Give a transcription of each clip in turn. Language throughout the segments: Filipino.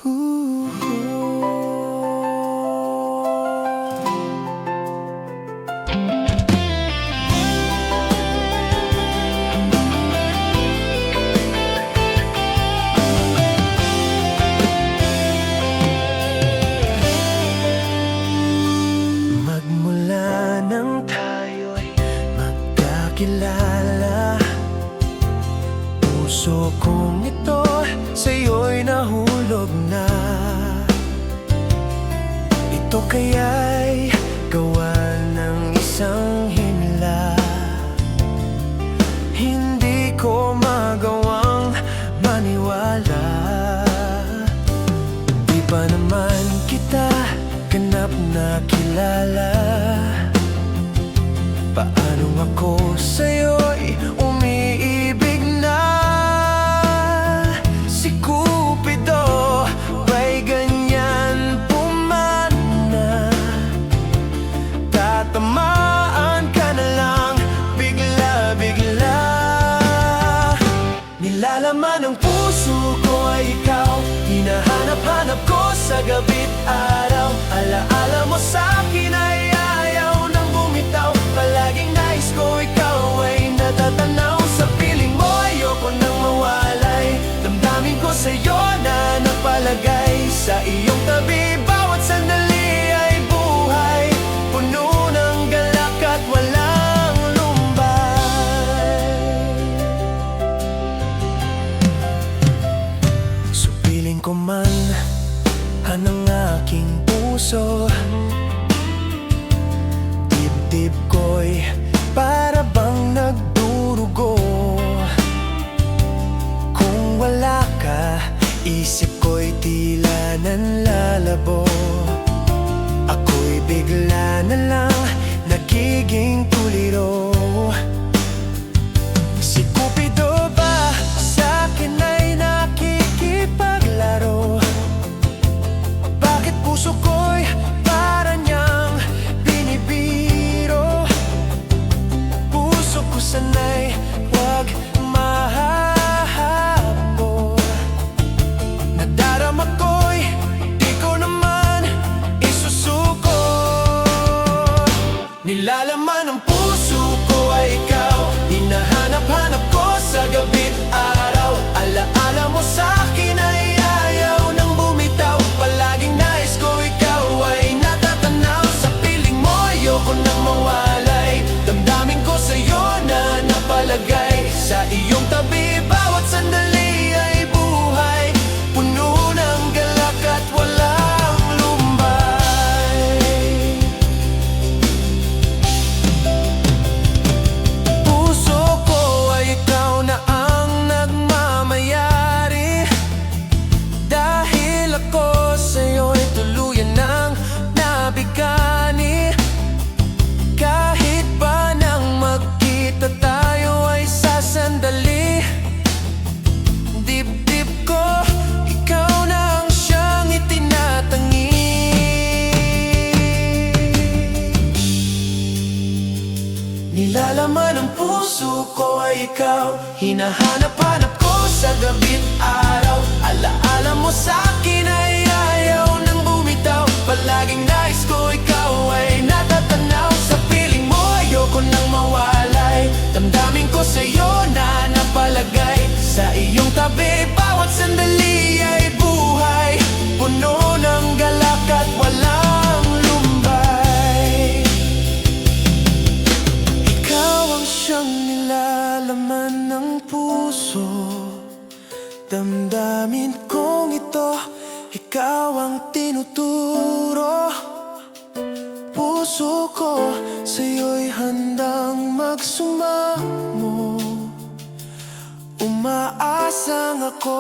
Magmula nang tayo'y magkakilala, puso kong ito sa'yo'y nahulog na. Ito kaya'y gawa ng isang himla, hindi ko magawang maniwala. Di pa naman kita ganap na kilala, paano ako sa'yo'y umiibig na? Si Cupido ba'y ganyan pumana? Tatamaan ka na lang bigla-bigla. Nilalaman ng puso ko ay ikaw, hinahanap-hanap ko sa gabi't araw. Alaala mo sa'kin ay ayaw nang bumitaw, palaging nais ko ikaw ay natatanaw. Sa piling mo ayoko nang mawalay, damdamin ko sa'yo na napalagay. Sa iyong tabi bawat sandali ay buhay, puno ng galak at walang lumbay. Supiling ko man ang aking puso, dibdib ko'y para bang nagdurugo. Kung wala ka, isip ko'y tila nanlalabo. Ako'y bigla na lang nagiging tuliro. Si Cupido ba sa'kin ay nakikipaglaro? Bakit puso ko'y para niyang binibiro? Puso ko sana'y huwag mahahabol. Nadarama ko'y di ko naman isusuko. Nilalaman ng puso ko ay ikaw, hinahanap-hanap ko sa gabi't araw. Alaala mo sa'kin ay ayaw nang bumitaw, palaging nais ko ikaw ay natatanaw. Sa piling mo ayoko nang mawalay, damdamin ko sa'yo na napalagay. Sa iyong tabi bawat sandali ay buhay, puno ng galak at walang lumbay. Puso ko ay ikaw na ang nagmamayari, dahil ako sa'yo'y tuluyan ng nabigani. Kahit pa nang magkita tayo ay sasandali, dibdib ko ikaw na ang siyang itinatangi. Nilalaman ng puso ko ay ikaw, hinahanap-hanap ko sa gabi't araw. Alaala mo sa'kin ay ayaw nang bumitaw, palaging nais ko ikaw ay natatanaw. Sa piling mo ayoko nang mawalay, damdamin ko sa'yo na napalagay. Sa iyong tabi bawat sandali ay buhay, puno ng galak at walang lumbay. Ikaw ang siyang nilalaman ng puso, damdamin kong ito, ikaw ang tinuturo. Puso ko sa'yo'y handang magsumamo, umaasang ako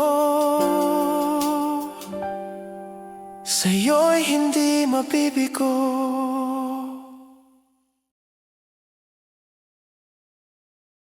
sa'yo'y hindi mabibigo.